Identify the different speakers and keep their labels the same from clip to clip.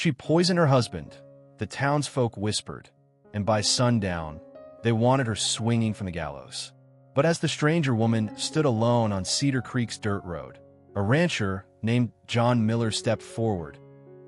Speaker 1: She poisoned her husband, the townsfolk whispered, and by sundown, they wanted her swinging from the gallows. But as the stranger woman stood alone on Cedar Creek's dirt road, a rancher named John Miller stepped forward,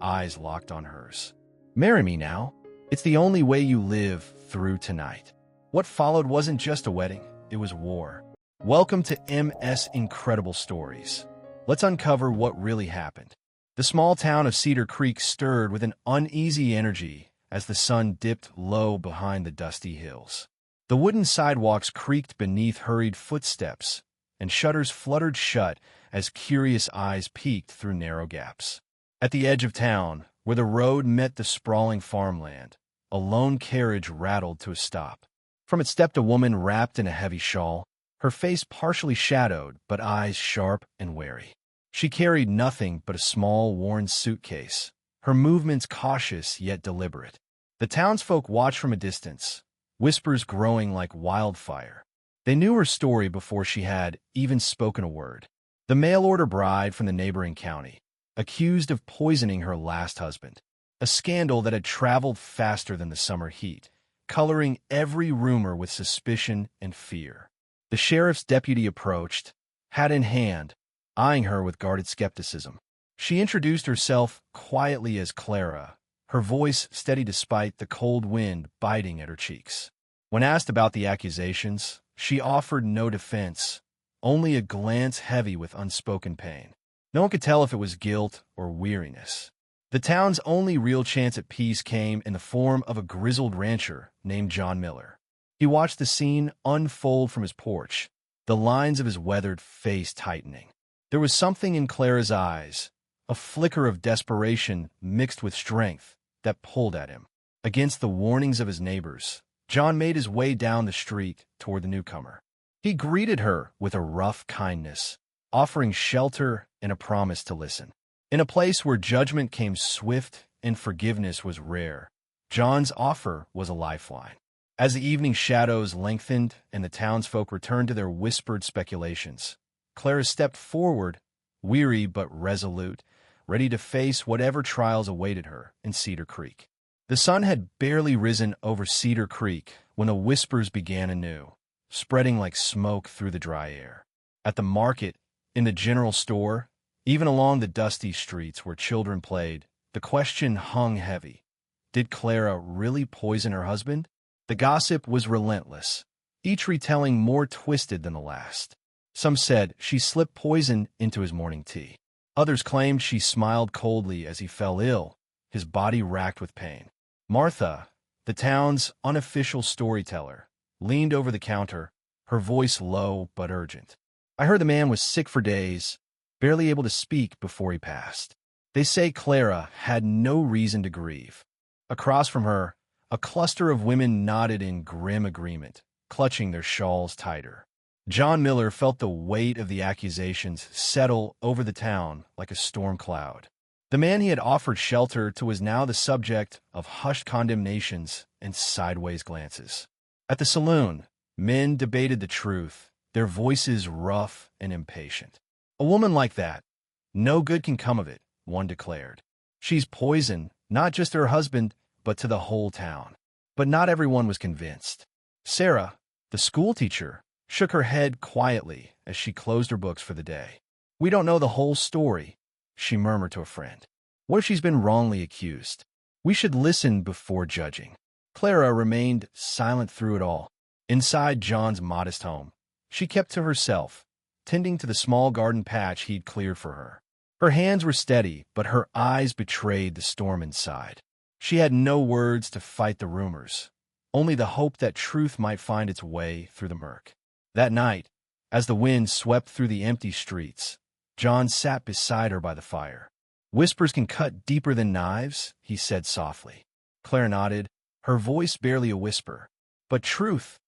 Speaker 1: eyes locked on hers. "Marry me now. It's the only way you live through tonight." What followed wasn't just a wedding, it was war. Welcome to MS Incredible Stories. Let's uncover what really happened. The small town of Cedar Creek stirred with an uneasy energy as the sun dipped low behind the dusty hills. The wooden sidewalks creaked beneath hurried footsteps, and shutters fluttered shut as curious eyes peeked through narrow gaps. At the edge of town, where the road met the sprawling farmland, a lone carriage rattled to a stop. From it stepped a woman wrapped in a heavy shawl, her face partially shadowed but eyes sharp and wary. She carried nothing but a small, worn suitcase, her movements cautious yet deliberate. The townsfolk watched from a distance, whispers growing like wildfire. They knew her story before she had even spoken a word. The mail-order bride from the neighboring county, accused of poisoning her last husband. A scandal that had traveled faster than the summer heat, coloring every rumor with suspicion and fear. The sheriff's deputy approached, hat in hand, eyeing her with guarded skepticism. She introduced herself quietly as Clara, her voice steady despite the cold wind biting at her cheeks. When asked about the accusations, she offered no defense, only a glance heavy with unspoken pain. No one could tell if it was guilt or weariness. The town's only real chance at peace came in the form of a grizzled rancher named John Miller. He watched the scene unfold from his porch, the lines of his weathered face tightening. There was something in Clara's eyes, a flicker of desperation mixed with strength, that pulled at him. Against the warnings of his neighbors, John made his way down the street toward the newcomer. He greeted her with a rough kindness, offering shelter and a promise to listen. In a place where judgment came swift and forgiveness was rare, John's offer was a lifeline. As the evening shadows lengthened and the townsfolk returned to their whispered speculations, Clara stepped forward, weary but resolute, ready to face whatever trials awaited her in Cedar Creek. The sun had barely risen over Cedar Creek when the whispers began anew, spreading like smoke through the dry air. At the market, in the general store, even along the dusty streets where children played, the question hung heavy. Did Clara really poison her husband? The gossip was relentless, each retelling more twisted than the last. Some said she slipped poison into his morning tea. Others claimed she smiled coldly as he fell ill, his body racked with pain. Martha, the town's unofficial storyteller, leaned over the counter, her voice low but urgent. "I heard the man was sick for days, barely able to speak before he passed." They say Clara had no reason to grieve. Across from her, a cluster of women nodded in grim agreement, clutching their shawls tighter. John Miller felt the weight of the accusations settle over the town like a storm cloud. The man he had offered shelter to was now the subject of hushed condemnations and sideways glances. At the saloon, men debated the truth, their voices rough and impatient. "A woman like that, no good can come of it," one declared. "She's poison, not just to her husband, but to the whole town." But not everyone was convinced. Sarah, the schoolteacher, shook her head quietly as she closed her books for the day. "We don't know the whole story," she murmured to a friend. "What if she's been wrongly accused? We should listen before judging." Clara remained silent through it all. Inside John's modest home, she kept to herself, tending to the small garden patch he'd cleared for her. Her hands were steady, but her eyes betrayed the storm inside. She had no words to fight the rumors, only the hope that truth might find its way through the murk. That night, as the wind swept through the empty streets, John sat beside her by the fire. "Whispers can cut deeper than knives," he said softly. Claire nodded, her voice barely a whisper. "But truth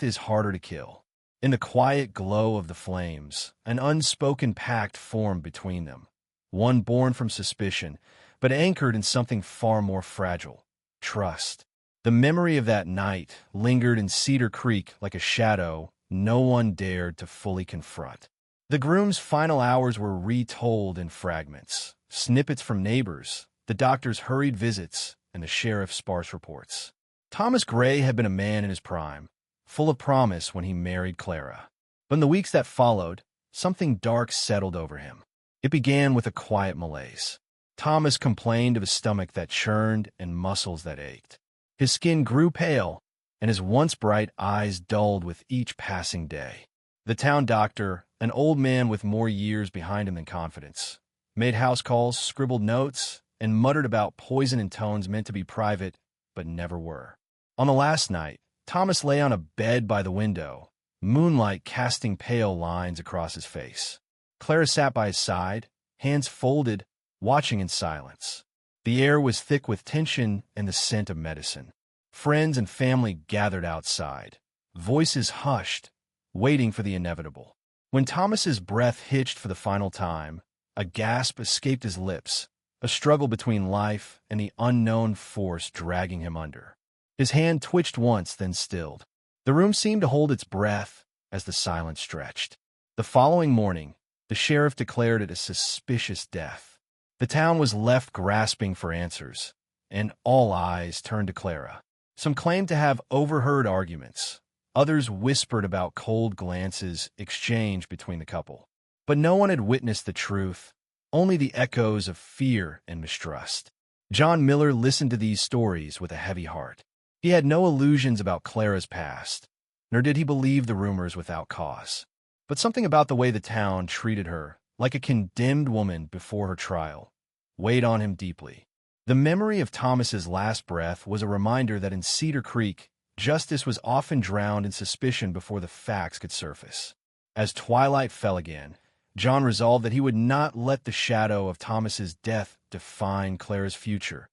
Speaker 1: is harder to kill." In the quiet glow of the flames, an unspoken pact formed between them, one born from suspicion, but anchored in something far more fragile: trust. The memory of that night lingered in Cedar Creek like a shadow no one dared to fully confront. The groom's final hours were retold in fragments, snippets from neighbors, the doctor's hurried visits, and the sheriff's sparse reports. Thomas Gray had been a man in his prime, full of promise when he married Clara. But in the weeks that followed, something dark settled over him. It began with a quiet malaise. Thomas complained of his stomach that churned and muscles that ached. His skin grew pale, and his once bright eyes dulled with each passing day. The town doctor, an old man with more years behind him than confidence, made house calls, scribbled notes, and muttered about poison in tones meant to be private, but never were. On the last night, Thomas lay on a bed by the window, moonlight casting pale lines across his face. Clara sat by his side, hands folded, watching in silence. The air was thick with tension and the scent of medicine. Friends and family gathered outside, voices hushed, waiting for the inevitable. When Thomas's breath hitched for the final time, a gasp escaped his lips, a struggle between life and the unknown force dragging him under. His hand twitched once, then stilled. The room seemed to hold its breath as the silence stretched. The following morning, the sheriff declared it a suspicious death. The town was left grasping for answers, and all eyes turned to Clara. Some claimed to have overheard arguments. Others whispered about cold glances exchanged between the couple. But no one had witnessed the truth, only the echoes of fear and mistrust. John Miller listened to these stories with a heavy heart. He had no illusions about Clara's past, nor did he believe the rumors without cause. But something about the way the town treated her, like a condemned woman before her trial, weighed on him deeply. The memory of Thomas's last breath was a reminder that in Cedar Creek, justice was often drowned in suspicion before the facts could surface. As twilight fell again, John resolved that he would not let the shadow of Thomas's death define Clara's future,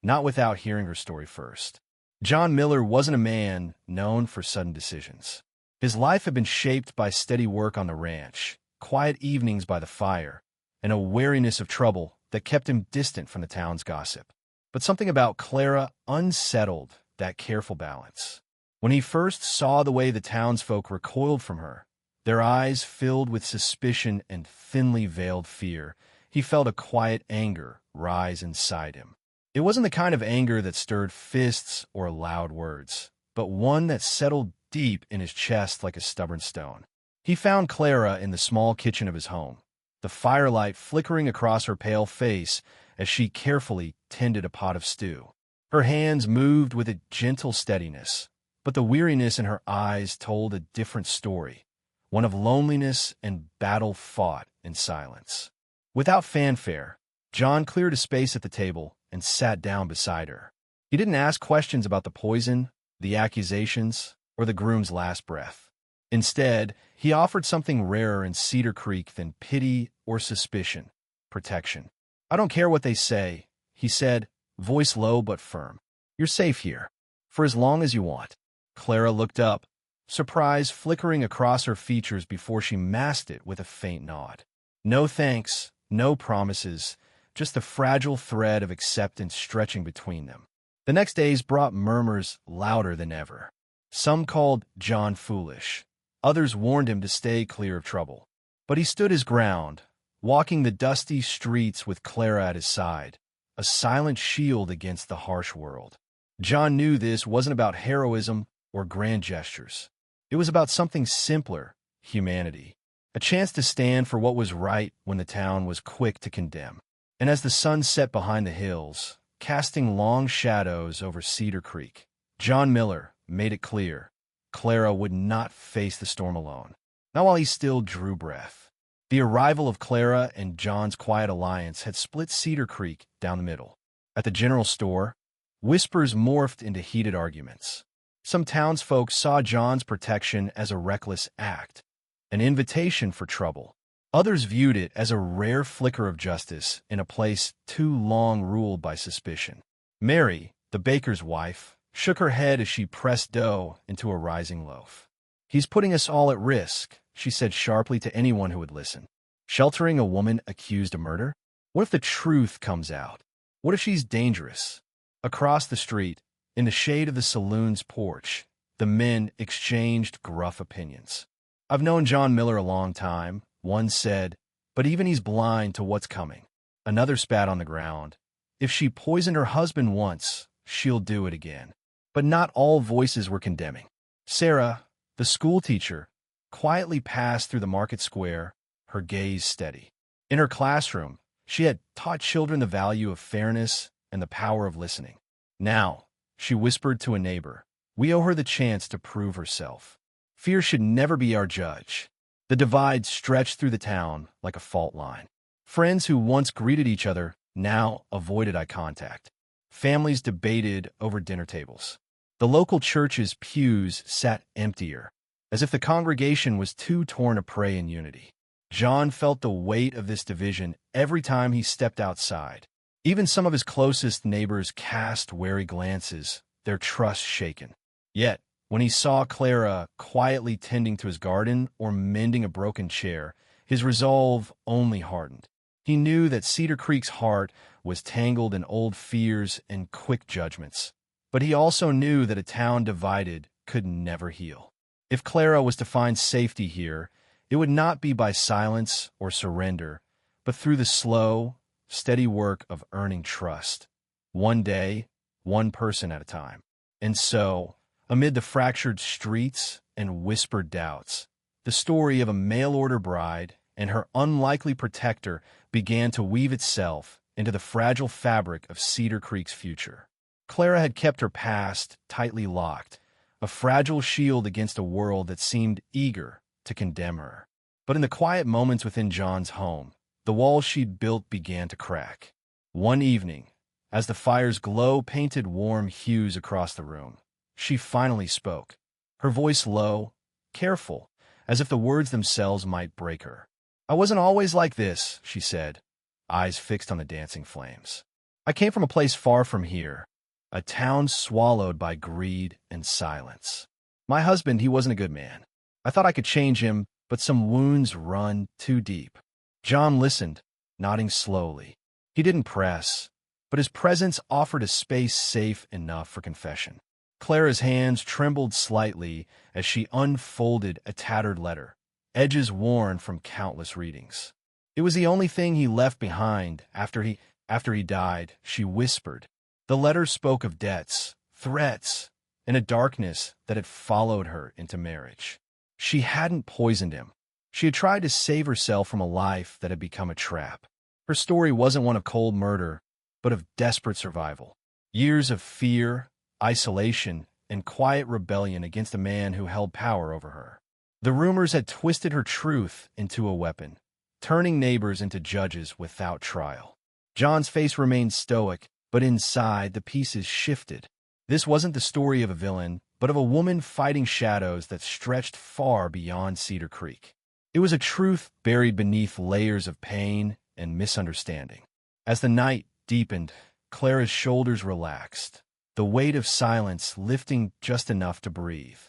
Speaker 1: not without hearing her story first. John Miller wasn't a man known for sudden decisions. His life had been shaped by steady work on the ranch, quiet evenings by the fire, and a wariness of trouble that kept him distant from the town's gossip. But something about Clara unsettled that careful balance. When he first saw the way the townsfolk recoiled from her, their eyes filled with suspicion and thinly veiled fear, he felt a quiet anger rise inside him. It wasn't the kind of anger that stirred fists or loud words, but one that settled deep in his chest like a stubborn stone. He found Clara in the small kitchen of his home, the firelight flickering across her pale face as she carefully tended a pot of stew. Her hands moved with a gentle steadiness, but the weariness in her eyes told a different story, one of loneliness and battle fought in silence. Without fanfare, John cleared a space at the table and sat down beside her. He didn't ask questions about the poison, the accusations, or the groom's last breath. Instead, he offered something rarer in Cedar Creek than pity or suspicion: protection. "I don't care what they say," he said, voice low but firm. "You're safe here, for as long as you want." Clara looked up, surprise flickering across her features before she masked it with a faint nod. No thanks, no promises, just a fragile thread of acceptance stretching between them. The next days brought murmurs louder than ever. Some called John foolish. Others warned him to stay clear of trouble. But he stood his ground, walking the dusty streets with Clara at his side, a silent shield against the harsh world. John knew this wasn't about heroism or grand gestures. It was about something simpler: humanity. A chance to stand for what was right when the town was quick to condemn. And as the sun set behind the hills, casting long shadows over Cedar Creek, John Miller made it clear Clara would not face the storm alone, not while he still drew breath. The arrival of Clara and John's quiet alliance had split Cedar Creek down the middle. At the general store, whispers morphed into heated arguments. Some townsfolk saw John's protection as a reckless act, an invitation for trouble. Others viewed it as a rare flicker of justice in a place too long ruled by suspicion. Mary, the baker's wife, shook her head as she pressed dough into a rising loaf. "He's putting us all at risk," she said sharply to anyone who would listen. "Sheltering a woman accused of murder? What if the truth comes out? What if she's dangerous?" Across the street, in the shade of the saloon's porch, the men exchanged gruff opinions. "I've known John Miller a long time," one said, "but even he's blind to what's coming." Another spat on the ground. If she poisoned her husband once, she'll do it again. But not all voices were condemning. Sarah, the schoolteacher, quietly passed through the market square, her gaze steady. In her classroom, she had taught children the value of fairness and the power of listening. Now, she whispered to a neighbor, we owe her the chance to prove herself. Fear should never be our judge. The divide stretched through the town like a fault line. Friends who once greeted each other now avoided eye contact. Families debated over dinner tables. The local church's pews sat emptier, as if the congregation was too torn to pray in unity. John felt the weight of this division every time he stepped outside. Even some of his closest neighbors cast wary glances, their trust shaken. Yet, when he saw Clara quietly tending to his garden or mending a broken chair, his resolve only hardened. He knew that Cedar Creek's heart was tangled in old fears and quick judgments. But he also knew that a town divided could never heal. If Clara was to find safety here, it would not be by silence or surrender, but through the slow, steady work of earning trust. One day, one person at a time. And so, amid the fractured streets and whispered doubts, the story of a mail-order bride and her unlikely protector began to weave itself into the fragile fabric of Cedar Creek's future. Clara had kept her past tightly locked, a fragile shield against a world that seemed eager to condemn her. But in the quiet moments within John's home, the walls she'd built began to crack. One evening, as the fire's glow painted warm hues across the room, she finally spoke, her voice low, careful, as if the words themselves might break her. "I wasn't always like this," she said, eyes fixed on the dancing flames. "I came from a place far from here, a town swallowed by greed and silence. My husband, he wasn't a good man. I thought I could change him, but some wounds run too deep." John listened, nodding slowly. He didn't press, but his presence offered a space safe enough for confession. Clara's hands trembled slightly as she unfolded a tattered letter, edges worn from countless readings. "It was the only thing he left behind after he died," she whispered. The letter spoke of debts, threats, and a darkness that had followed her into marriage. She hadn't poisoned him. She had tried to save herself from a life that had become a trap. Her story wasn't one of cold murder, but of desperate survival. Years of fear, isolation, and quiet rebellion against a man who held power over her. The rumors had twisted her truth into a weapon, turning neighbors into judges without trial. John's face remained stoic, but inside the pieces shifted. This wasn't the story of a villain, but of a woman fighting shadows that stretched far beyond Cedar Creek. It was a truth buried beneath layers of pain and misunderstanding. As the night deepened, Clara's shoulders relaxed, the weight of silence lifting just enough to breathe.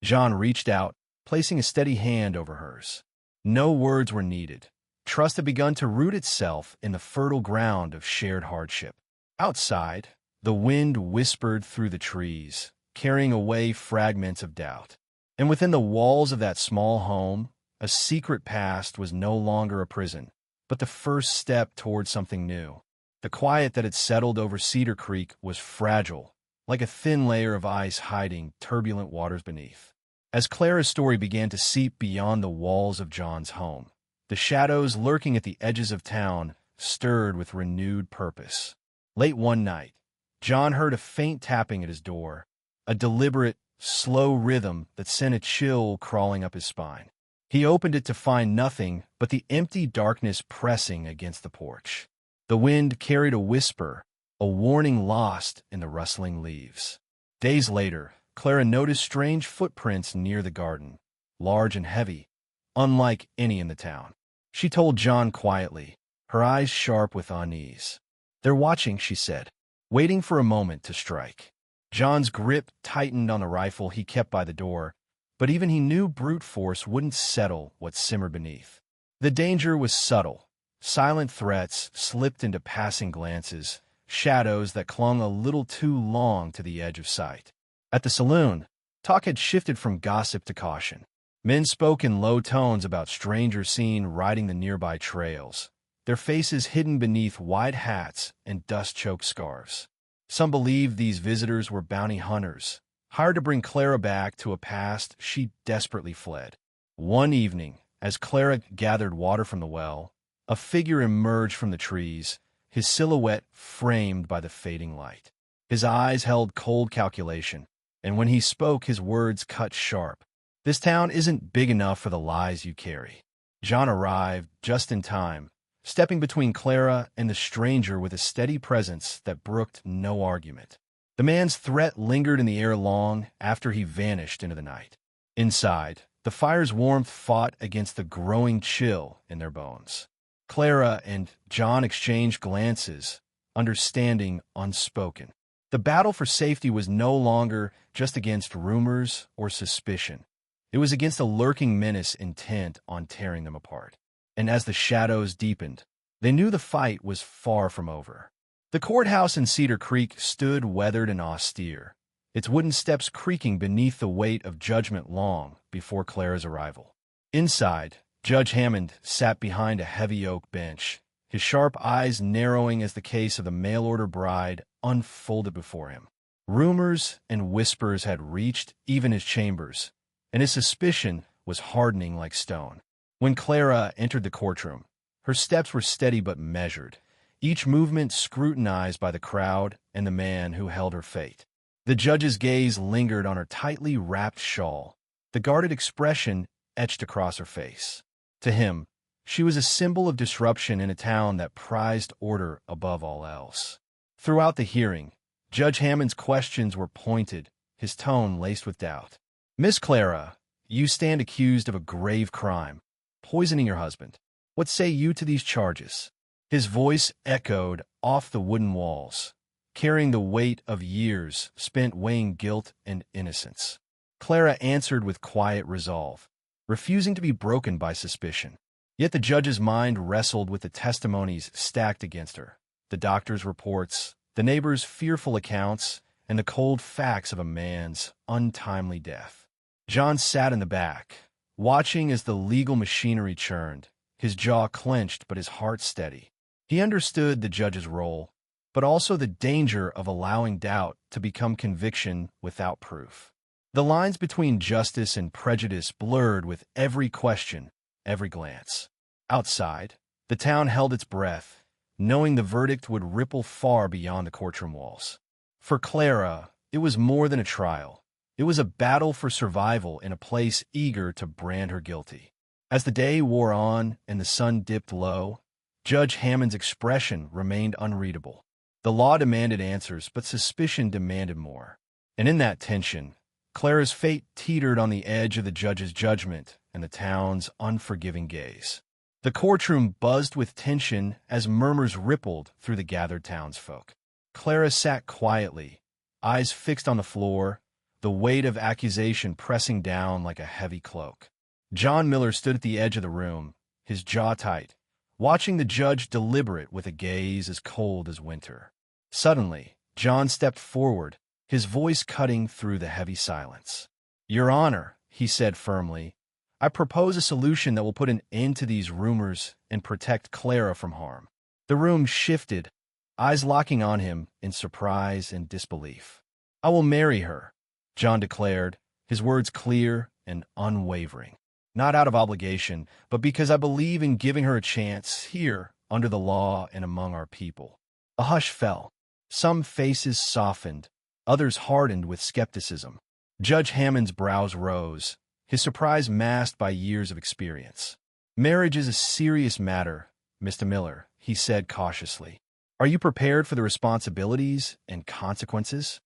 Speaker 1: John reached out, placing a steady hand over hers. No words were needed. Trust had begun to root itself in the fertile ground of shared hardship. Outside, the wind whispered through the trees, carrying away fragments of doubt. And within the walls of that small home, a secret past was no longer a prison, but the first step toward something new. The quiet that had settled over Cedar Creek was fragile, like a thin layer of ice hiding turbulent waters beneath. As Clara's story began to seep beyond the walls of John's home, the shadows lurking at the edges of town stirred with renewed purpose. Late one night, John heard a faint tapping at his door, a deliberate, slow rhythm that sent a chill crawling up his spine. He opened it to find nothing but the empty darkness pressing against the porch. The wind carried a whisper, a warning lost in the rustling leaves. Days later, Clara noticed strange footprints near the garden, large and heavy, unlike any in the town. She told John quietly, her eyes sharp with unease. "They're watching," she said, waiting for a moment to strike. John's grip tightened on the rifle he kept by the door, but even he knew brute force wouldn't settle what simmered beneath. The danger was subtle. Silent threats slipped into passing glances, shadows that clung a little too long to the edge of sight. At the saloon, talk had shifted from gossip to caution. Men spoke in low tones about strangers seen riding the nearby trails, their faces hidden beneath wide hats and dust-choked scarves. Some believed these visitors were bounty hunters, hired to bring Clara back to a past she desperately fled. One evening, as Clara gathered water from the well, a figure emerged from the trees, his silhouette framed by the fading light. His eyes held cold calculation, and when he spoke, his words cut sharp. "This town isn't big enough for the lies you carry." John arrived just in time, stepping between Clara and the stranger with a steady presence that brooked no argument. The man's threat lingered in the air long after he vanished into the night. Inside, the fire's warmth fought against the growing chill in their bones. Clara and John exchanged glances, understanding unspoken. The battle for safety was no longer just against rumors or suspicion. It was against a lurking menace intent on tearing them apart. And as the shadows deepened, they knew the fight was far from over. The courthouse in Cedar Creek stood weathered and austere, its wooden steps creaking beneath the weight of judgment long before Clara's arrival. Inside, Judge Hammond sat behind a heavy oak bench, his sharp eyes narrowing as the case of the mail-order bride unfolded before him. Rumors and whispers had reached even his chambers, and his suspicion was hardening like stone. When Clara entered the courtroom, her steps were steady but measured, each movement scrutinized by the crowd and the man who held her fate. The judge's gaze lingered on her tightly wrapped shawl, the guarded expression etched across her face. To him, she was a symbol of disruption in a town that prized order above all else. Throughout the hearing, Judge Hammond's questions were pointed, his tone laced with doubt. "Miss Clara, you stand accused of a grave crime, poisoning your husband. What say you to these charges?" His voice echoed off the wooden walls, carrying the weight of years spent weighing guilt and innocence. Clara answered with quiet resolve, refusing to be broken by suspicion. Yet the judge's mind wrestled with the testimonies stacked against her, the doctor's reports, the neighbors' fearful accounts, and the cold facts of a man's untimely death. John sat in the back, watching as the legal machinery churned, his jaw clenched but his heart steady. He understood the judge's role, but also the danger of allowing doubt to become conviction without proof. The lines between justice and prejudice blurred with every question, every glance. Outside, the town held its breath, knowing the verdict would ripple far beyond the courtroom walls. For Clara, it was more than a trial. It was a battle for survival in a place eager to brand her guilty. As the day wore on and the sun dipped low, Judge Hammond's expression remained unreadable. The law demanded answers, but suspicion demanded more. And in that tension, Clara's fate teetered on the edge of the judge's judgment and the town's unforgiving gaze. The courtroom buzzed with tension as murmurs rippled through the gathered townsfolk. Clara sat quietly, eyes fixed on the floor, the weight of accusation pressing down like a heavy cloak. John Miller stood at the edge of the room, his jaw tight, watching the judge deliberate with a gaze as cold as winter. Suddenly, John stepped forward, his voice cutting through the heavy silence. "Your Honor," he said firmly, "I propose a solution that will put an end to these rumors and protect Clara from harm." The room shifted, eyes locking on him in surprise and disbelief. "I will marry her," John declared, his words clear and unwavering. "Not out of obligation, but because I believe in giving her a chance here, under the law and among our people." A hush fell. Some faces softened, others hardened with skepticism. Judge Hammond's brows rose, his surprise masked by years of experience. "Marriage is a serious matter, Mr. Miller," he said cautiously. "Are you prepared for the responsibilities and consequences?"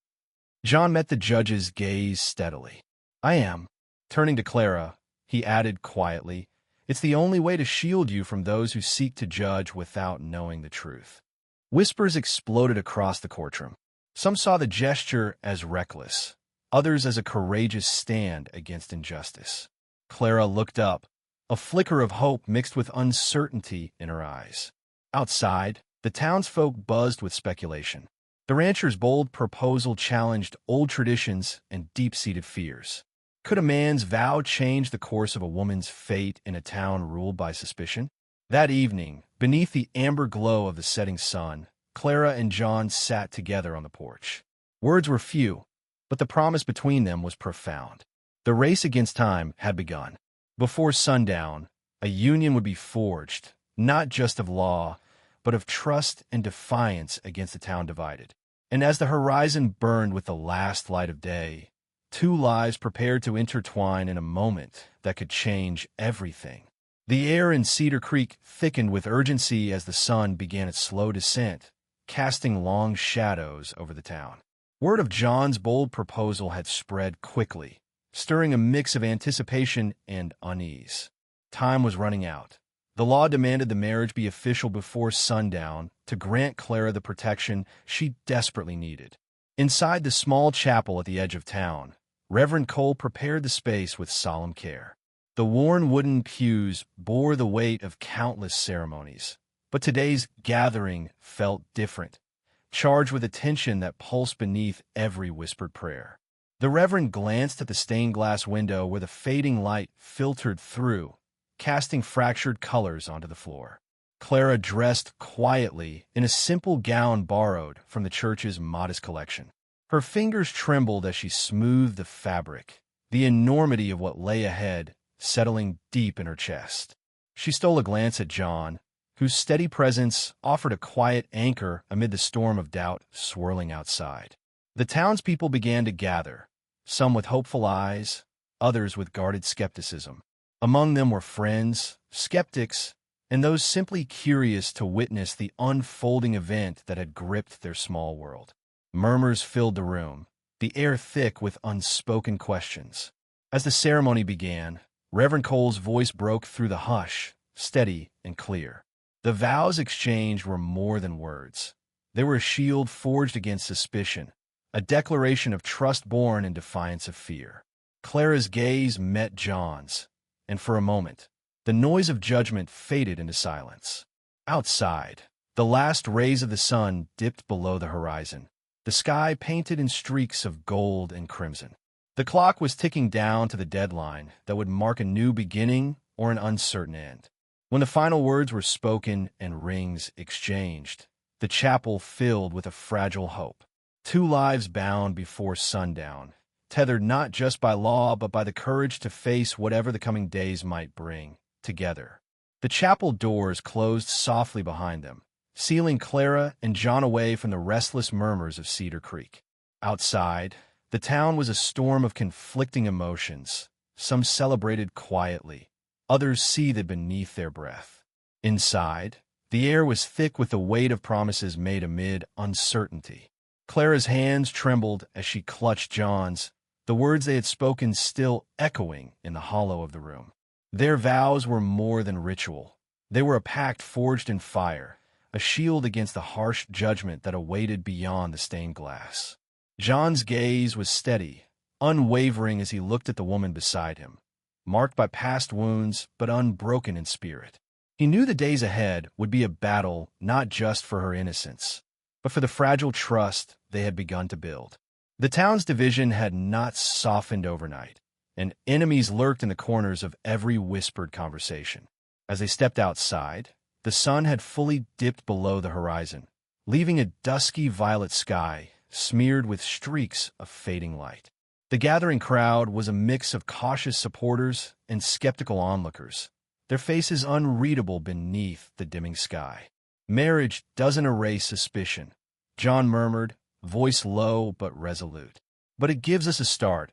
Speaker 1: John met the judge's gaze steadily. "I am." Turning to Clara, he added quietly, "It's the only way to shield you from those who seek to judge without knowing the truth." Whispers exploded across the courtroom. Some saw the gesture as reckless, others as a courageous stand against injustice. Clara looked up, a flicker of hope mixed with uncertainty in her eyes. Outside, the townsfolk buzzed with speculation. The rancher's bold proposal challenged old traditions and deep-seated fears. Could a man's vow change the course of a woman's fate in a town ruled by suspicion? That evening, Beneath the amber glow of the setting sun, Clara and John sat together on the porch. Words were few, but the promise between them was profound. The race against time had begun. Before sundown, a union would be forged, not just of law, but of trust and defiance against the town divided. And as the horizon burned with the last light of day, two lives prepared to intertwine in a moment that could change everything. The air in Cedar Creek thickened with urgency as the sun began its slow descent, casting long shadows over the town. Word of John's bold proposal had spread quickly, stirring a mix of anticipation and unease. Time was running out. The law demanded the marriage be official before sundown to grant Clara the protection she desperately needed. Inside the small chapel at the edge of town, Reverend Cole prepared the space with solemn care. The worn wooden pews bore the weight of countless ceremonies, but today's gathering felt different, charged with a tension that pulsed beneath every whispered prayer. The Reverend glanced at the stained glass window where the fading light filtered through, casting fractured colors onto the floor. Clara dressed quietly in a simple gown borrowed from the church's modest collection. Her fingers trembled as she smoothed the fabric, the enormity of what lay ahead settling deep in her chest. She stole a glance at John, whose steady presence offered a quiet anchor amid the storm of doubt swirling outside. The townspeople began to gather, some with hopeful eyes, others with guarded skepticism. Among them were friends, skeptics, and those simply curious to witness the unfolding event that had gripped their small world. Murmurs filled the room, the air thick with unspoken questions. As the ceremony began, Reverend Cole's voice broke through the hush, steady and clear. The vows exchanged were more than words. They were a shield forged against suspicion, a declaration of trust born in defiance of fear. Clara's gaze met John's, and for a moment, the noise of judgment faded into silence. Outside, the last rays of the sun dipped below the horizon, the sky painted in streaks of gold and crimson. The clock was ticking down to the deadline that would mark a new beginning or an uncertain end. When the final words were spoken and rings exchanged, the chapel filled with a fragile hope. Two lives bound before sundown, tethered not just by law but by the courage to face whatever the coming days might bring, together. The chapel doors closed softly behind them, sealing Clara and John away from the restless murmurs of Cedar Creek. Outside, the town was a storm of conflicting emotions. Some celebrated quietly, others seethed beneath their breath. Inside, the air was thick with the weight of promises made amid uncertainty. Clara's hands trembled as she clutched John's, the words they had spoken still echoing in the hollow of the room. Their vows were more than ritual. They were a pact forged in fire, a shield against the harsh judgment that awaited beyond the stained glass. John's gaze was steady, unwavering as he looked at the woman beside him, marked by past wounds but unbroken in spirit. He knew the days ahead would be a battle not just for her innocence, but for the fragile trust they had begun to build. The town's division had not softened overnight, and enemies lurked in the corners of every whispered conversation. As they stepped outside, the sun had fully dipped below the horizon, leaving a dusky violet sky smeared with streaks of fading light. The gathering crowd was a mix of cautious supporters and skeptical onlookers, their faces unreadable beneath the dimming sky. "Marriage doesn't erase suspicion," John murmured, voice low but resolute. "But it gives us a start,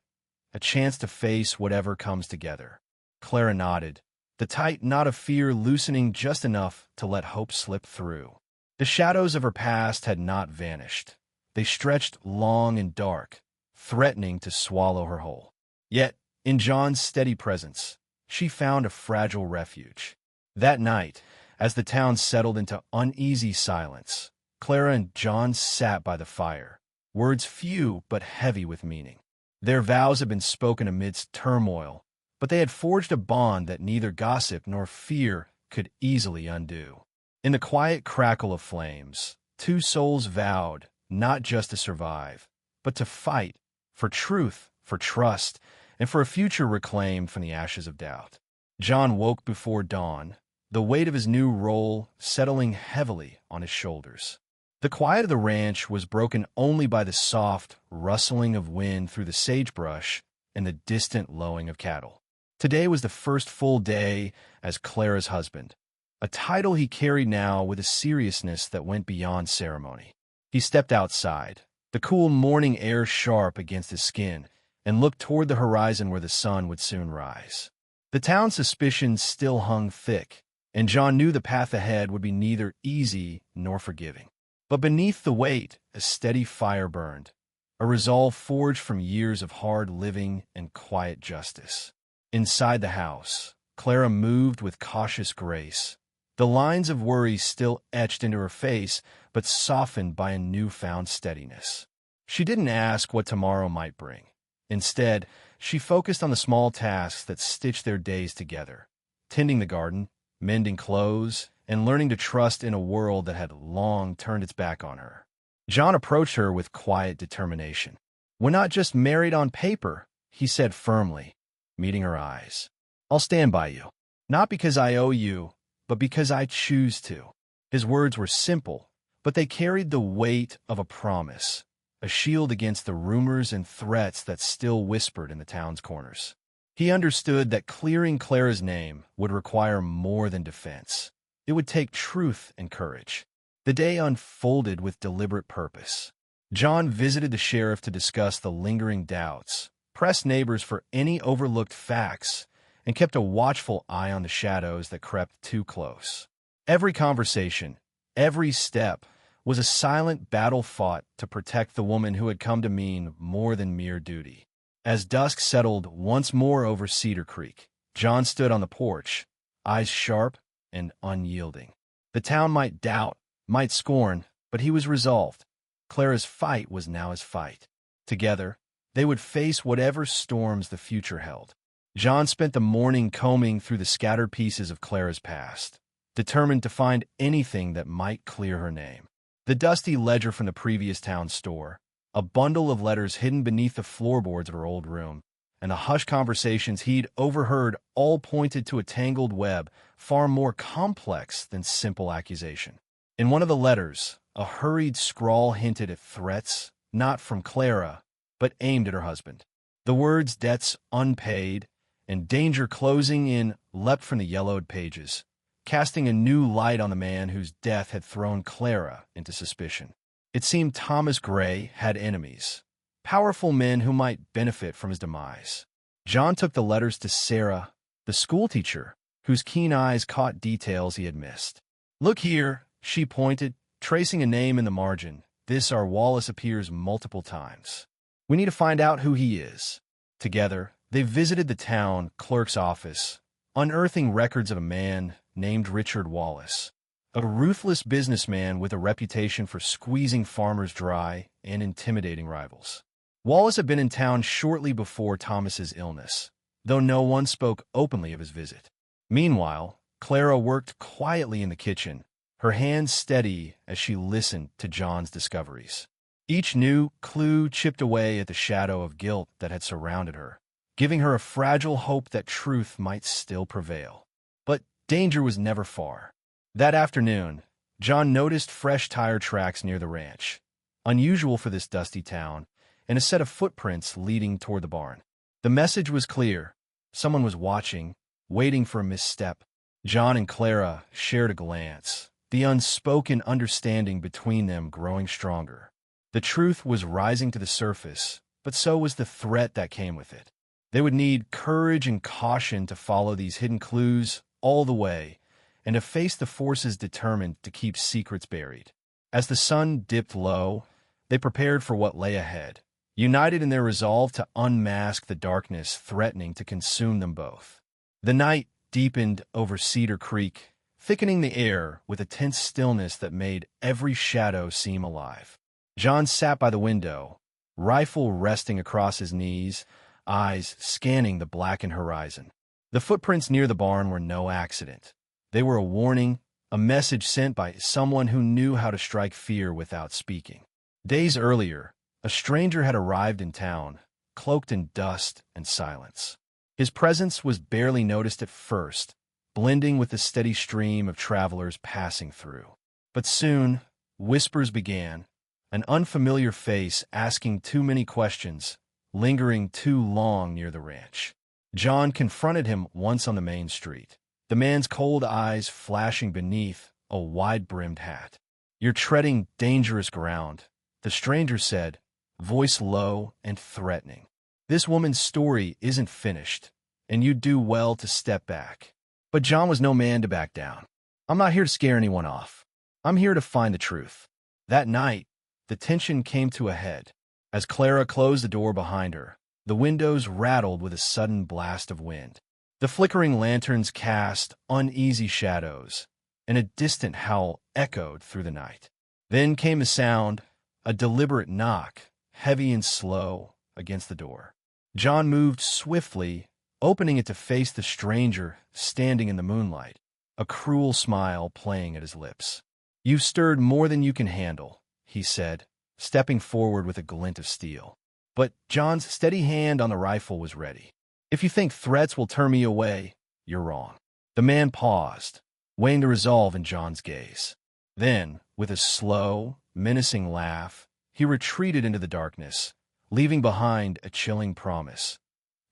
Speaker 1: a chance to face whatever comes together." Clara nodded, the tight knot of fear loosening just enough to let hope slip through. The shadows of her past had not vanished. They stretched long and dark, threatening to swallow her whole. Yet, in John's steady presence, she found a fragile refuge. That night, as the town settled into uneasy silence, Clara and John sat by the fire, words few but heavy with meaning. Their vows had been spoken amidst turmoil, but they had forged a bond that neither gossip nor fear could easily undo. In the quiet crackle of flames, two souls vowed not just to survive, but to fight for truth, for trust, and for a future reclaimed from the ashes of doubt. John woke before dawn, the weight of his new role settling heavily on his shoulders. The quiet of the ranch was broken only by the soft rustling of wind through the sagebrush and the distant lowing of cattle. Today was the first full day as Clara's husband, a title he carried now with a seriousness that went beyond ceremony. He stepped outside, the cool morning air sharp against his skin, and looked toward the horizon where the sun would soon rise. The town's suspicions still hung thick, and John knew the path ahead would be neither easy nor forgiving. But beneath the weight, a steady fire burned, a resolve forged from years of hard living and quiet justice. Inside the house, Clara moved with cautious grace, the lines of worry still etched into her face, but softened by a newfound steadiness. She didn't ask what tomorrow might bring. Instead, she focused on the small tasks that stitched their days together, tending the garden, mending clothes, and learning to trust in a world that had long turned its back on her. John approached her with quiet determination. "We're not just married on paper," he said firmly, meeting her eyes. "I'll stand by you, not because I owe you, but because I choose to." His words were simple, but they carried the weight of a promise, a shield against the rumors and threats that still whispered in the town's corners. He understood that clearing Clara's name would require more than defense. It would take truth and courage. The day unfolded with deliberate purpose. John visited the sheriff to discuss the lingering doubts, pressed neighbors for any overlooked facts, and kept a watchful eye on the shadows that crept too close. Every conversation, every step, was a silent battle fought to protect the woman who had come to mean more than mere duty. As dusk settled once more over Cedar Creek, John stood on the porch, eyes sharp and unyielding. The town might doubt, might scorn, but he was resolved. Clara's fight was now his fight. Together, they would face whatever storms the future held. John spent the morning combing through the scattered pieces of Clara's past, determined to find anything that might clear her name. The dusty ledger from the previous town store, a bundle of letters hidden beneath the floorboards of her old room, and the hushed conversations he'd overheard all pointed to a tangled web far more complex than simple accusation. In one of the letters, a hurried scrawl hinted at threats, not from Clara, but aimed at her husband. The words "debts unpaid" and "danger closing in" leapt from the yellowed pages, casting a new light on the man whose death had thrown Clara into suspicion. It seemed Thomas Gray had enemies, powerful men who might benefit from his demise. John took the letters to Sarah, the schoolteacher, whose keen eyes caught details he had missed. "Look here," she pointed, tracing a name in the margin. "This our Wallace appears multiple times. We need to find out who he is." Together, they visited the town clerk's office, unearthing records of a man named Richard Wallace, a ruthless businessman with a reputation for squeezing farmers dry and intimidating rivals. Wallace had been in town shortly before Thomas's illness, though no one spoke openly of his visit. Meanwhile, Clara worked quietly in the kitchen, her hands steady as she listened to John's discoveries. Each new clue chipped away at the shadow of guilt that had surrounded her, giving her a fragile hope that truth might still prevail. But danger was never far. That afternoon, John noticed fresh tire tracks near the ranch, unusual for this dusty town, and a set of footprints leading toward the barn. The message was clear. Someone was watching, waiting for a misstep. John and Clara shared a glance, the unspoken understanding between them growing stronger. The truth was rising to the surface, but so was the threat that came with it. They would need courage and caution to follow these hidden clues all the way, and to face the forces determined to keep secrets buried. As the sun dipped low, they prepared for what lay ahead, united in their resolve to unmask the darkness threatening to consume them both. The night deepened over Cedar Creek, thickening the air with a tense stillness that made every shadow seem alive. John sat by the window, rifle resting across his knees, eyes scanning the blackened horizon. The footprints near the barn were no accident. They were a warning, a message sent by someone who knew how to strike fear without speaking. Days earlier, a stranger had arrived in town, cloaked in dust and silence. His presence was barely noticed at first, blending with the steady stream of travelers passing through. But soon, whispers began, an unfamiliar face asking too many questions, lingering too long near the ranch. John confronted him once on the main street, the man's cold eyes flashing beneath a wide-brimmed hat. "You're treading dangerous ground," the stranger said, voice low and threatening. "This woman's story isn't finished, and you'd do well to step back." But John was no man to back down. "I'm not here to scare anyone off. I'm here to find the truth." That night, the tension came to a head. As Clara closed the door behind her, the windows rattled with a sudden blast of wind. The flickering lanterns cast uneasy shadows, and a distant howl echoed through the night. Then came a sound, a deliberate knock, heavy and slow, against the door. John moved swiftly, opening it to face the stranger standing in the moonlight, a cruel smile playing at his lips. "You've stirred more than you can handle," he said, stepping forward with a glint of steel. But John's steady hand on the rifle was ready. "If you think threats will turn me away, you're wrong." The man paused, weighing the resolve in John's gaze. Then, with a slow, menacing laugh, he retreated into the darkness, leaving behind a chilling promise.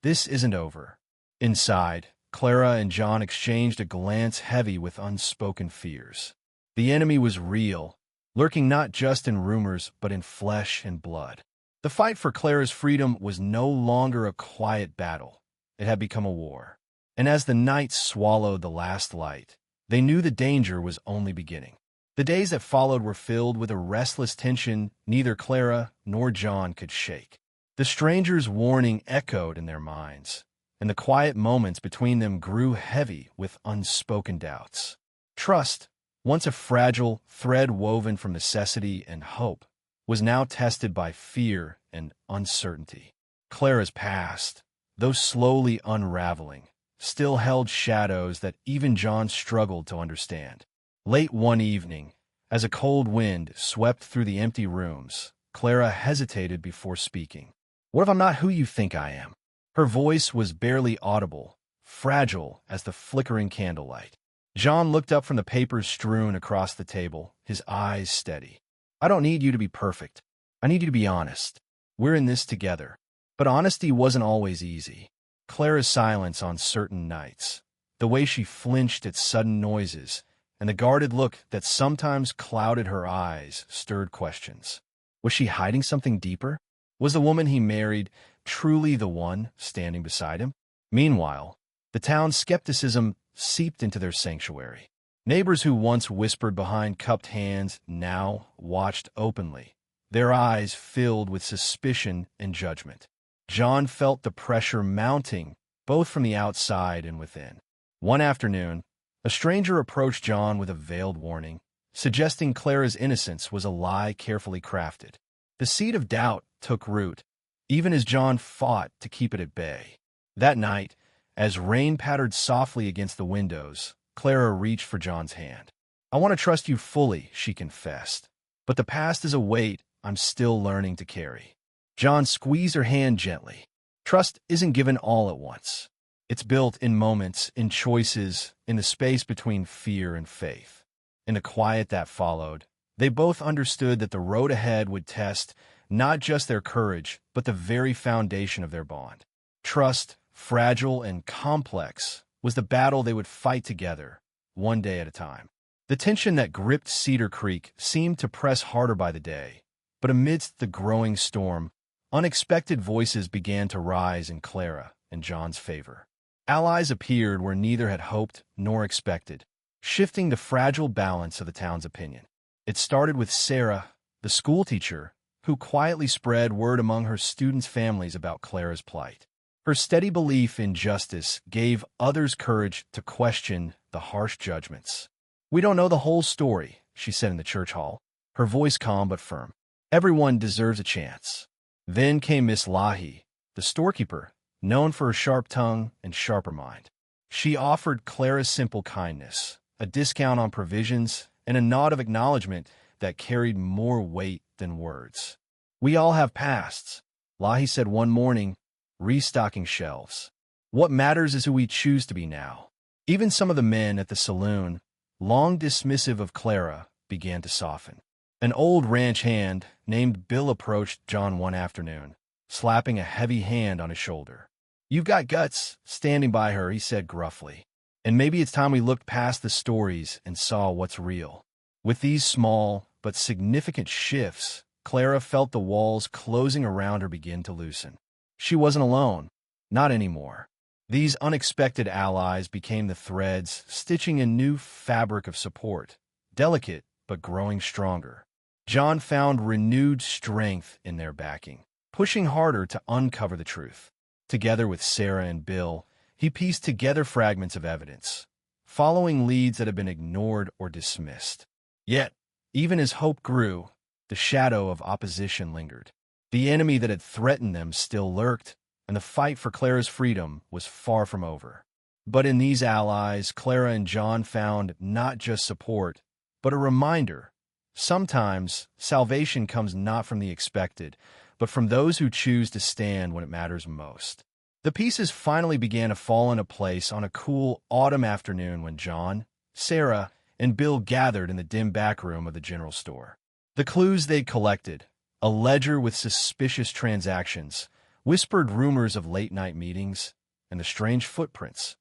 Speaker 1: "This isn't over." Inside, Clara and John exchanged a glance heavy with unspoken fears. The enemy was real, lurking not just in rumors but in flesh and blood. The fight for Clara's freedom was no longer a quiet battle. It had become a war. And as the night swallowed the last light, they knew the danger was only beginning. The days that followed were filled with a restless tension neither Clara nor John could shake. The stranger's warning echoed in their minds, and the quiet moments between them grew heavy with unspoken doubts. Trust, once a fragile thread woven from necessity and hope, was now tested by fear and uncertainty. Clara's past, though slowly unraveling, still held shadows that even John struggled to understand. Late one evening, as a cold wind swept through the empty rooms, Clara hesitated before speaking. "What if I'm not who you think I am?" Her voice was barely audible, fragile as the flickering candlelight. John looked up from the papers strewn across the table, his eyes steady. "I don't need you to be perfect. I need you to be honest. We're in this together." But honesty wasn't always easy. Clara's silence on certain nights, the way she flinched at sudden noises, and the guarded look that sometimes clouded her eyes stirred questions. Was she hiding something deeper? Was the woman he married truly the one standing beside him? Meanwhile, the town's skepticism seeped into their sanctuary. Neighbors who once whispered behind cupped hands now watched openly, their eyes filled with suspicion and judgment. John felt the pressure mounting, both from the outside and within. One afternoon, a stranger approached John with a veiled warning, suggesting Clara's innocence was a lie carefully crafted. The seed of doubt took root, even as John fought to keep it at bay. That night, as rain pattered softly against the windows, Clara reached for John's hand. "I want to trust you fully," she confessed, "but the past is a weight I'm still learning to carry." John squeezed her hand gently. Trust isn't given all at once. It's built in moments, in choices, in the space between fear and faith. In the quiet that followed, they both understood that the road ahead would test not just their courage, but the very foundation of their bond. Trust, fragile and complex, was the battle they would fight together, one day at a time. The tension that gripped Cedar Creek seemed to press harder by the day, but amidst the growing storm, unexpected voices began to rise in Clara and John's favor. Allies appeared where neither had hoped nor expected, shifting the fragile balance of the town's opinion. It started with Sarah, the schoolteacher, who quietly spread word among her students' families about Clara's plight. Her steady belief in justice gave others courage to question the harsh judgments. "We don't know the whole story," she said in the church hall, her voice calm but firm. "Everyone deserves a chance." Then came Miss Lahi, the storekeeper, known for her sharp tongue and sharper mind. She offered Clara's simple kindness, a discount on provisions, and a nod of acknowledgement that carried more weight than words. "We all have pasts," Lahi said one morning, restocking shelves. "What matters is who we choose to be now." Even some of the men at the saloon, long dismissive of Clara, began to soften. An old ranch hand named Bill approached John one afternoon, slapping a heavy hand on his shoulder. "You've got guts, standing by her," he said gruffly. "And maybe it's time we looked past the stories and saw what's real." With these small but significant shifts, Clara felt the walls closing around her begin to loosen. She wasn't alone. Not anymore. These unexpected allies became the threads stitching a new fabric of support, delicate but growing stronger. John found renewed strength in their backing, pushing harder to uncover the truth. Together with Sarah and Bill, he pieced together fragments of evidence, following leads that had been ignored or dismissed. Yet, even as hope grew, the shadow of opposition lingered. The enemy that had threatened them still lurked, and the fight for Clara's freedom was far from over. But in these allies, Clara and John found not just support, but a reminder. Sometimes, salvation comes not from the expected, but from those who choose to stand when it matters most. The pieces finally began to fall into place on a cool autumn afternoon when John, Sarah, and Bill gathered in the dim back room of the general store. The clues they'd collected, a ledger with suspicious transactions, whispered rumors of late-night meetings, and the strange footprints,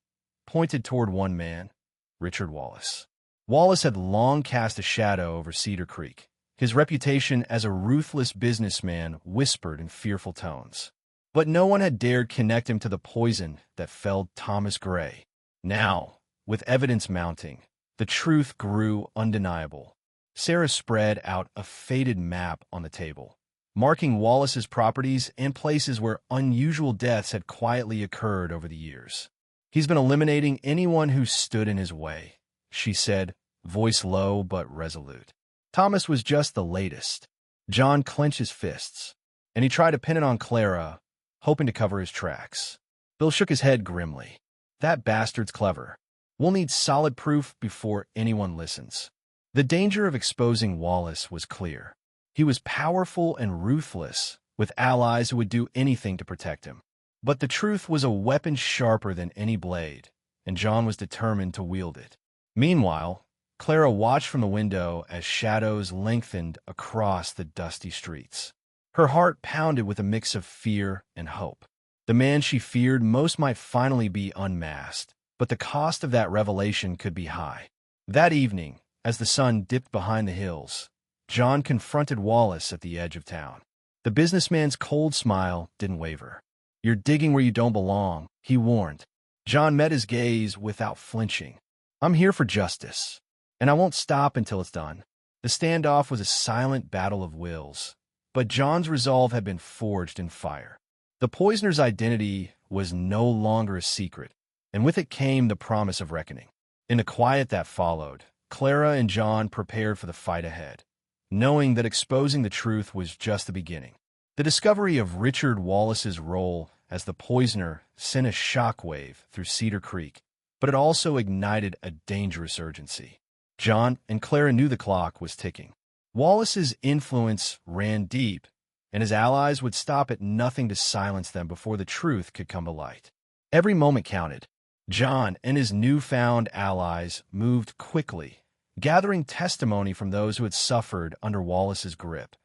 Speaker 1: pointed toward one man, Richard Wallace. Wallace had long cast a shadow over Cedar Creek. His reputation as a ruthless businessman whispered in fearful tones. But no one had dared connect him to the poison that felled Thomas Gray. Now, with evidence mounting, the truth grew undeniable. Sarah spread out a faded map on the table, marking Wallace's properties and places where unusual deaths had quietly occurred over the years. "He's been eliminating anyone who stood in his way," she said, voice low but resolute. Thomas was just the latest. John clenched his fists, and he tried to pin it on Clara, hoping to cover his tracks. Bill shook his head grimly. "That bastard's clever. We'll need solid proof before anyone listens." The danger of exposing Wallace was clear. He was powerful and ruthless, with allies who would do anything to protect him. But the truth was a weapon sharper than any blade, and John was determined to wield it. Meanwhile, Clara watched from the window as shadows lengthened across the dusty streets. Her heart pounded with a mix of fear and hope. The man she feared most might finally be unmasked, but the cost of that revelation could be high. That evening, as the sun dipped behind the hills, John confronted Wallace at the edge of town. The businessman's cold smile didn't waver. "You're digging where you don't belong," he warned. John met his gaze without flinching. "I'm here for justice, and I won't stop until it's done." The standoff was a silent battle of wills, but John's resolve had been forged in fire. The poisoner's identity was no longer a secret, and with it came the promise of reckoning. In the quiet that followed, Clara and John prepared for the fight ahead, knowing that exposing the truth was just the beginning. The discovery of Richard Wallace's role as the poisoner sent a shockwave through Cedar Creek, but it also ignited a dangerous urgency. John and Clara knew the clock was ticking. Wallace's influence ran deep, and his allies would stop at nothing to silence them before the truth could come to light. Every moment counted. John and his newfound allies moved quickly, gathering testimony from those who had suffered under Wallace's grip.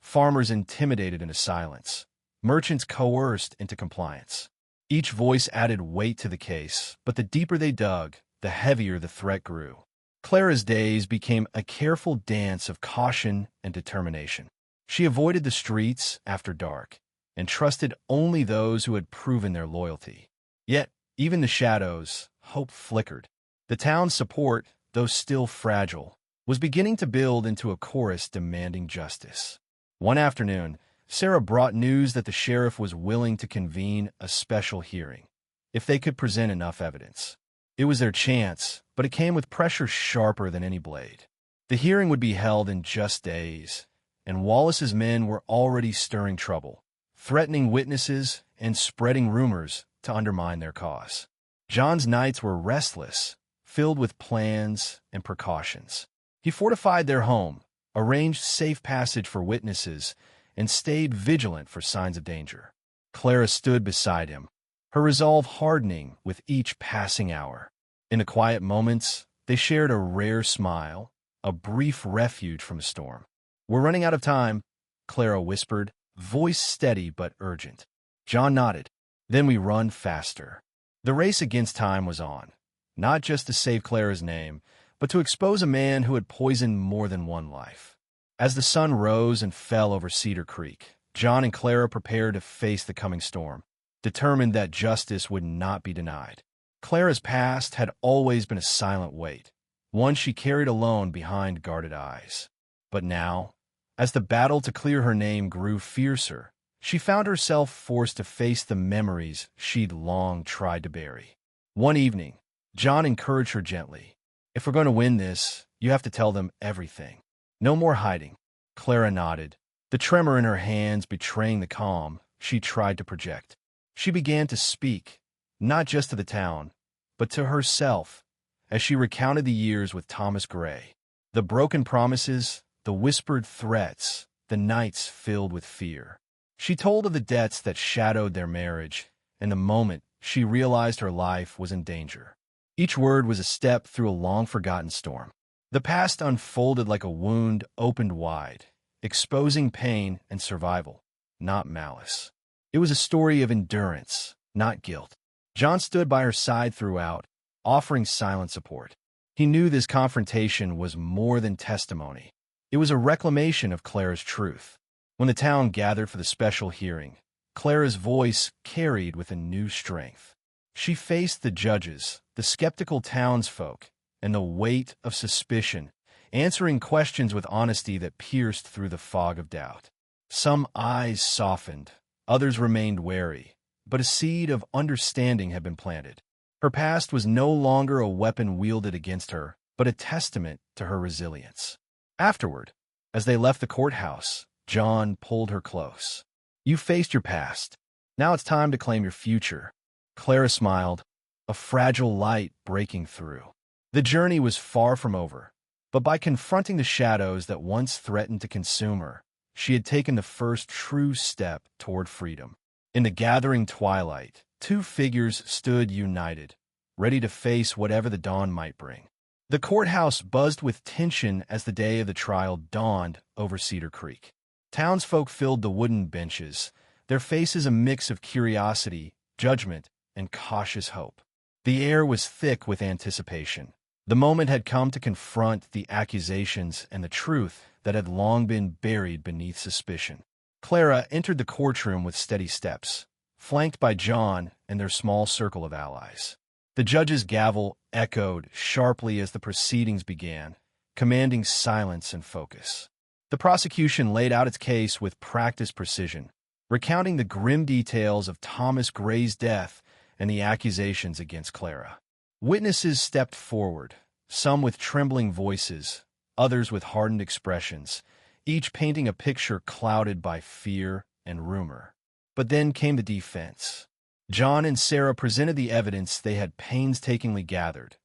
Speaker 1: Farmers intimidated into silence, merchants coerced into compliance. Each voice added weight to the case, but the deeper they dug, the heavier the threat grew. Clara's days became a careful dance of caution and determination. She avoided the streets after dark and trusted only those who had proven their loyalty. Yet, even the shadows, hope flickered. The town's support, though still fragile, was beginning to build into a chorus demanding justice. One afternoon, Sarah brought news that the sheriff was willing to convene a special hearing, if they could present enough evidence. It was their chance, but it came with pressure sharper than any blade. The hearing would be held in just days, and Wallace's men were already stirring trouble, threatening witnesses and spreading rumors to undermine their cause. John's nights were restless, filled with plans and precautions. He fortified their home, arranged safe passage for witnesses, and stayed vigilant for signs of danger. Clara stood beside him, her resolve hardening with each passing hour. In the quiet moments, they shared a rare smile, a brief refuge from a storm. "We're running out of time," Clara whispered, voice steady but urgent. John nodded. "Then we run faster." The race against time was on, not just to save Clara's name, but to expose a man who had poisoned more than one life. As the sun rose and fell over Cedar Creek, John and Clara prepared to face the coming storm, determined that justice would not be denied. Clara's past had always been a silent weight, one she carried alone behind guarded eyes. But now, as the battle to clear her name grew fiercer, she found herself forced to face the memories she'd long tried to bury. One evening, John encouraged her gently. "If we're going to win this, you have to tell them everything. No more hiding." Clara nodded, the tremor in her hands betraying the calm she tried to project. She began to speak, not just to the town, but to herself, as she recounted the years with Thomas Gray. The broken promises, the whispered threats, the nights filled with fear. She told of the debts that shadowed their marriage, and the moment she realized her life was in danger. Each word was a step through a long-forgotten storm. The past unfolded like a wound opened wide, exposing pain and survival, not malice. It was a story of endurance, not guilt. John stood by her side throughout, offering silent support. He knew this confrontation was more than testimony. It was a reclamation of Clara's truth. When the town gathered for the special hearing, Clara's voice carried with a new strength. She faced the judges, the skeptical townsfolk, and the weight of suspicion, answering questions with honesty that pierced through the fog of doubt. Some eyes softened, others remained wary, but a seed of understanding had been planted. Her past was no longer a weapon wielded against her, but a testament to her resilience. Afterward, as they left the courthouse, John pulled her close. "You faced your past. Now it's time to claim your future." Clara smiled, a fragile light breaking through. The journey was far from over, but by confronting the shadows that once threatened to consume her, she had taken the first true step toward freedom. In the gathering twilight, two figures stood united, ready to face whatever the dawn might bring. The courthouse buzzed with tension as the day of the trial dawned over Cedar Creek. Townsfolk filled the wooden benches, their faces a mix of curiosity, judgment, and cautious hope. The air was thick with anticipation. The moment had come to confront the accusations and the truth that had long been buried beneath suspicion. Clara entered the courtroom with steady steps, flanked by John and their small circle of allies. The judge's gavel echoed sharply as the proceedings began, commanding silence and focus. The prosecution laid out its case with practiced precision, recounting the grim details of Thomas Gray's death and the accusations against Clara. Witnesses stepped forward, some with trembling voices, others with hardened expressions, each painting a picture clouded by fear and rumor. But then came the defense. John and Sarah presented the evidence they had painstakingly gathered,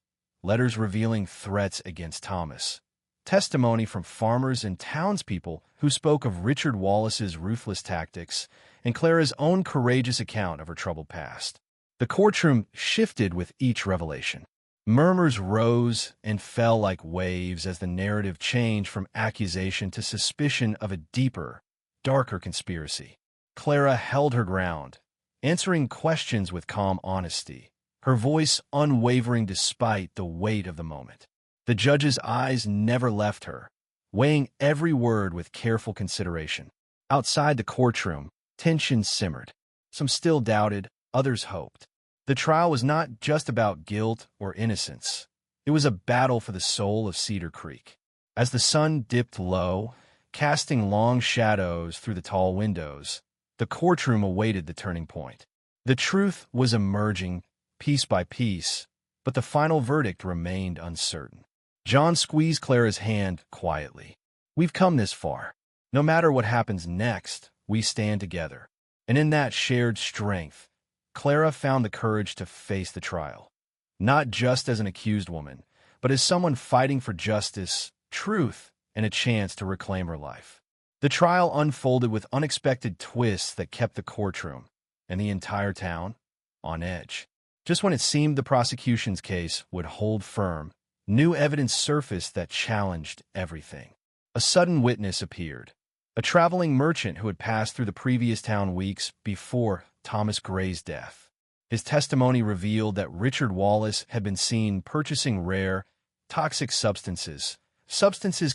Speaker 1: letters revealing threats against Thomas, testimony from farmers and townspeople who spoke of Richard Wallace's ruthless tactics, and Clara's own courageous account of her troubled past. The courtroom shifted with each revelation. Murmurs rose and fell like waves as the narrative changed from accusation to suspicion of a deeper, darker conspiracy. Clara held her ground, answering questions with calm honesty, her voice unwavering despite the weight of the moment. The judge's eyes never left her, weighing every word with careful consideration. Outside the courtroom, tension simmered. Some still doubted, others hoped. The trial was not just about guilt or innocence. It was a battle for the soul of Cedar Creek. As the sun dipped low, casting long shadows through the tall windows, the courtroom awaited the turning point. The truth was emerging, piece by piece, but the final verdict remained uncertain. John squeezed Clara's hand quietly. "We've come this far. No matter what happens next, we stand together." And in that shared strength, Clara found the courage to face the trial, not just as an accused woman, but as someone fighting for justice, truth, and a chance to reclaim her life. The trial unfolded with unexpected twists that kept the courtroom, and the entire town, on edge. Just when it seemed the prosecution's case would hold firm, new evidence surfaced that challenged everything. A sudden witness appeared, a traveling merchant who had passed through the previous town weeks before Thomas Gray's death. His testimony revealed that Richard Wallace had been seen purchasing rare, toxic substances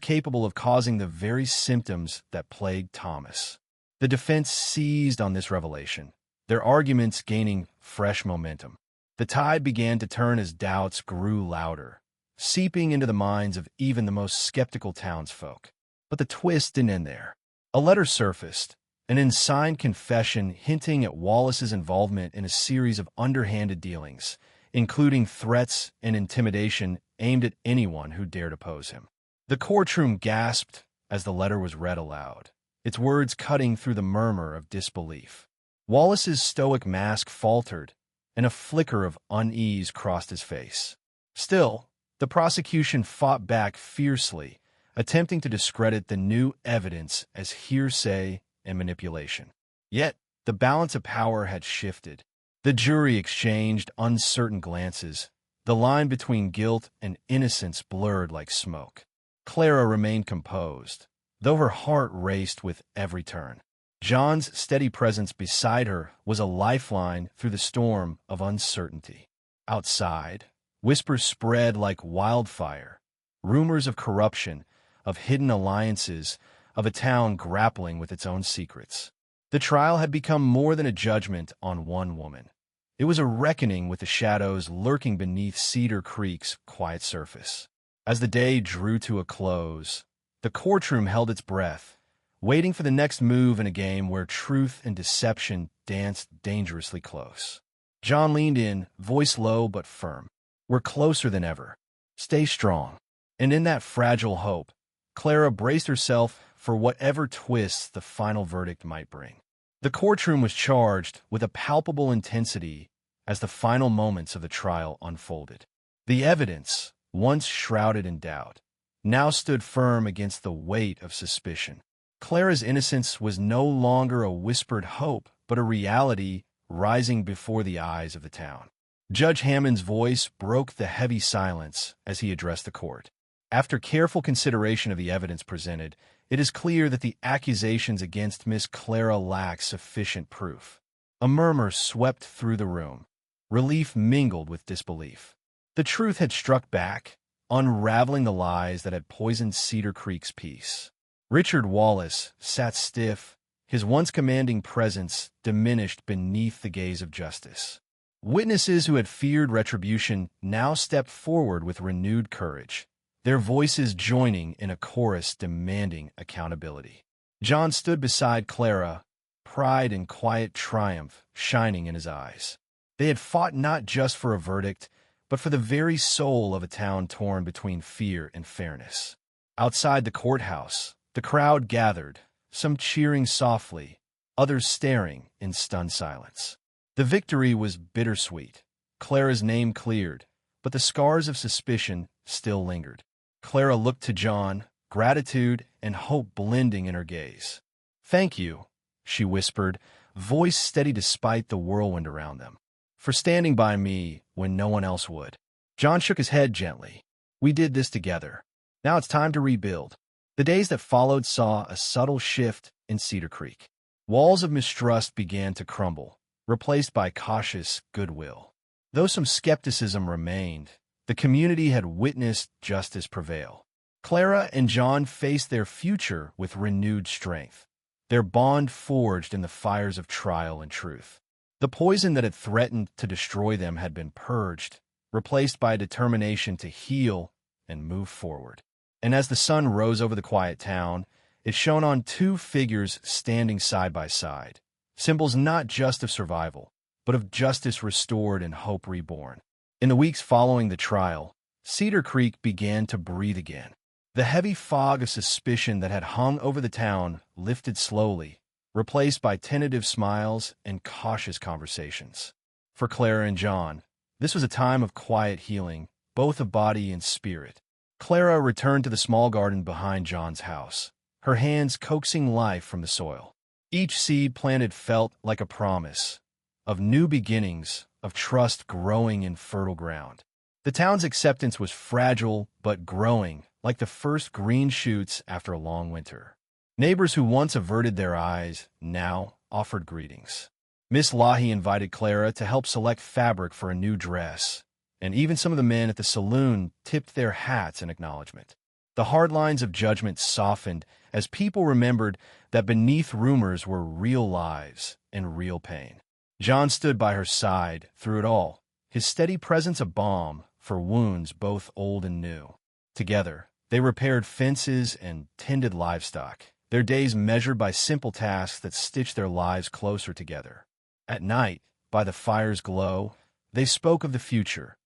Speaker 1: capable of causing the very symptoms that plagued Thomas. The defense seized on this revelation, their arguments gaining fresh momentum. The tide began to turn as doubts grew louder, seeping into the minds of even the most skeptical townsfolk. But the twist didn't end there. A letter surfaced, an unsigned confession hinting at Wallace's involvement in a series of underhanded dealings, including threats and intimidation aimed at anyone who dared oppose him. The courtroom gasped as the letter was read aloud, its words cutting through the murmur of disbelief. Wallace's stoic mask faltered, and a flicker of unease crossed his face. Still, the prosecution fought back fiercely, attempting to discredit the new evidence as hearsay and manipulation. Yet, the balance of power had shifted. The jury exchanged uncertain glances, the line between guilt and innocence blurred like smoke. Clara remained composed, though her heart raced with every turn. John's steady presence beside her was a lifeline through the storm of uncertainty. Outside, whispers spread like wildfire, rumors of corruption, of hidden alliances, of a town grappling with its own secrets. The trial had become more than a judgment on one woman. It was a reckoning with the shadows lurking beneath Cedar Creek's quiet surface. As the day drew to a close, the courtroom held its breath, waiting for the next move in a game where truth and deception danced dangerously close. John leaned in, voice low but firm. "We're closer than ever. Stay strong." And in that fragile hope, Clara braced herself for whatever twists the final verdict might bring. The courtroom was charged with a palpable intensity as the final moments of the trial unfolded. The evidence, once shrouded in doubt, now stood firm against the weight of suspicion. Clara's innocence was no longer a whispered hope, but a reality rising before the eyes of the town. Judge Hammond's voice broke the heavy silence as he addressed the court. After careful consideration of the evidence presented, it is clear that the accusations against Miss Clara lack sufficient proof. A murmur swept through the room, relief mingled with disbelief. The truth had struck back, unraveling the lies that had poisoned Cedar Creek's peace. Richard Wallace sat stiff, his once commanding presence diminished beneath the gaze of justice. Witnesses who had feared retribution now stepped forward with renewed courage, their voices joining in a chorus demanding accountability. John stood beside Clara, pride and quiet triumph shining in his eyes. They had fought not just for a verdict, but for the very soul of a town torn between fear and fairness. Outside the courthouse, the crowd gathered, some cheering softly, others staring in stunned silence. The victory was bittersweet. Clara's name cleared, but the scars of suspicion still lingered. Clara looked to John, gratitude and hope blending in her gaze. "Thank you," she whispered, voice steady despite the whirlwind around them, "for standing by me when no one else would." John shook his head gently. "We did this together. Now it's time to rebuild." The days that followed saw a subtle shift in Cedar Creek. Walls of mistrust began to crumble, replaced by cautious goodwill. Though some skepticism remained, the community had witnessed justice prevail. Clara and John faced their future with renewed strength, their bond forged in the fires of trial and truth. The poison that had threatened to destroy them had been purged, replaced by a determination to heal and move forward. And as the sun rose over the quiet town, it shone on two figures standing side by side, symbols not just of survival, but of justice restored and hope reborn. In the weeks following the trial, Cedar Creek began to breathe again. The heavy fog of suspicion that had hung over the town lifted slowly, replaced by tentative smiles and cautious conversations. For Clara and John, this was a time of quiet healing, both of body and spirit. Clara returned to the small garden behind John's house, her hands coaxing life from the soil. Each seed planted felt like a promise, of new beginnings, of trust growing in fertile ground. The town's acceptance was fragile but growing, like the first green shoots after a long winter. Neighbors who once averted their eyes now offered greetings. Miss Lahi invited Clara to help select fabric for a new dress, and even some of the men at the saloon tipped their hats in acknowledgement. The hard lines of judgment softened as people remembered that beneath rumors were real lives and real pain. John stood by her side through it all, his steady presence a balm for wounds both old and new. Together, they repaired fences and tended livestock, their days measured by simple tasks that stitched their lives closer together. At night, by the fire's glow, they spoke of the future,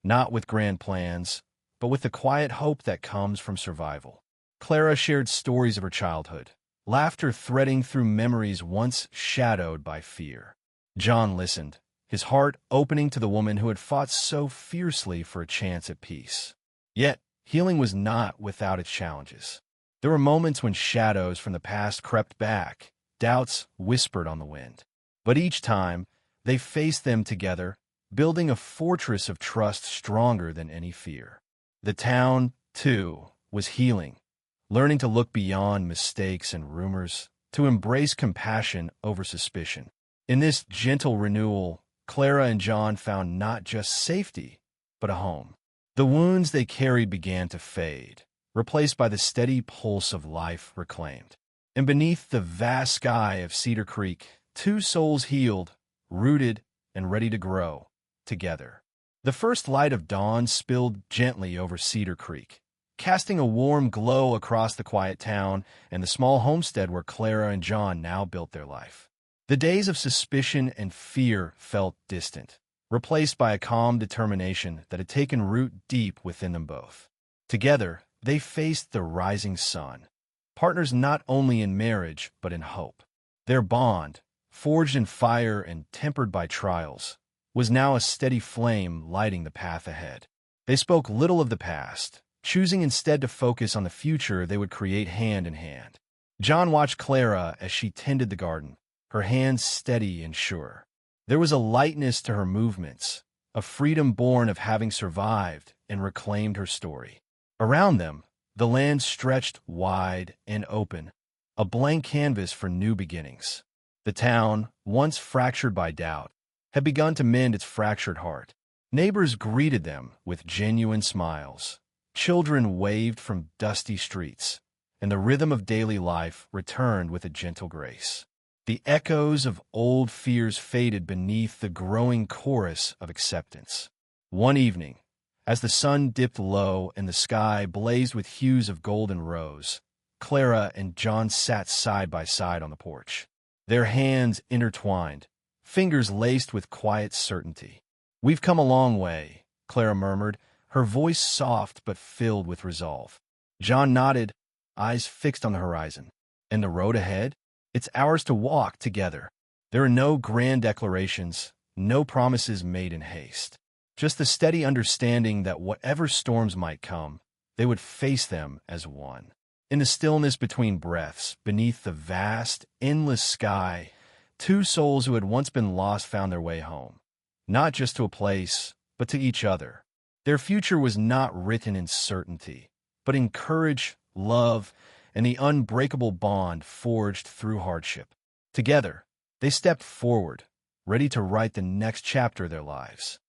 Speaker 1: not with grand plans, but with the quiet hope that comes from survival. Clara shared stories of her childhood, laughter threading through memories once shadowed by fear. John listened, his heart opening to the woman who had fought so fiercely for a chance at peace. Yet, healing was not without its challenges. There were moments when shadows from the past crept back, doubts whispered on the wind. But each time, they faced them together, building a fortress of trust stronger than any fear. The town, too, was healing, learning to look beyond mistakes and rumors, to embrace compassion over suspicion. In this gentle renewal, Clara and John found not just safety, but a home. The wounds they carried began to fade, replaced by the steady pulse of life reclaimed. And beneath the vast sky of Cedar Creek, two souls healed, rooted, and ready to grow together. The first light of dawn spilled gently over Cedar Creek, casting a warm glow across the quiet town and the small homestead where Clara and John now built their life. The days of suspicion and fear felt distant, replaced by a calm determination that had taken root deep within them both. Together, they faced the rising sun, partners not only in marriage but in hope. Their bond, forged in fire and tempered by trials, was now a steady flame lighting the path ahead. They spoke little of the past, choosing instead to focus on the future they would create hand in hand. John watched Clara as she tended the garden, her hands steady and sure. There was a lightness to her movements, a freedom born of having survived and reclaimed her story. Around them, the land stretched wide and open, a blank canvas for new beginnings. The town, once fractured by doubt, had begun to mend its fractured heart. Neighbors greeted them with genuine smiles. Children waved from dusty streets, and the rhythm of daily life returned with a gentle grace. The echoes of old fears faded beneath the growing chorus of acceptance. One evening, as the sun dipped low and the sky blazed with hues of golden rose, Clara and John sat side by side on the porch, their hands intertwined, fingers laced with quiet certainty. "We've come a long way," Clara murmured, her voice soft but filled with resolve. John nodded, eyes fixed on the horizon. "And the road ahead? It's ours to walk together." There are no grand declarations, no promises made in haste. Just the steady understanding that whatever storms might come, they would face them as one. In the stillness between breaths, beneath the vast, endless sky, two souls who had once been lost found their way home, not just to a place, but to each other. Their future was not written in certainty, but in courage, love, and the unbreakable bond forged through hardship. Together, they stepped forward, ready to write the next chapter of their lives.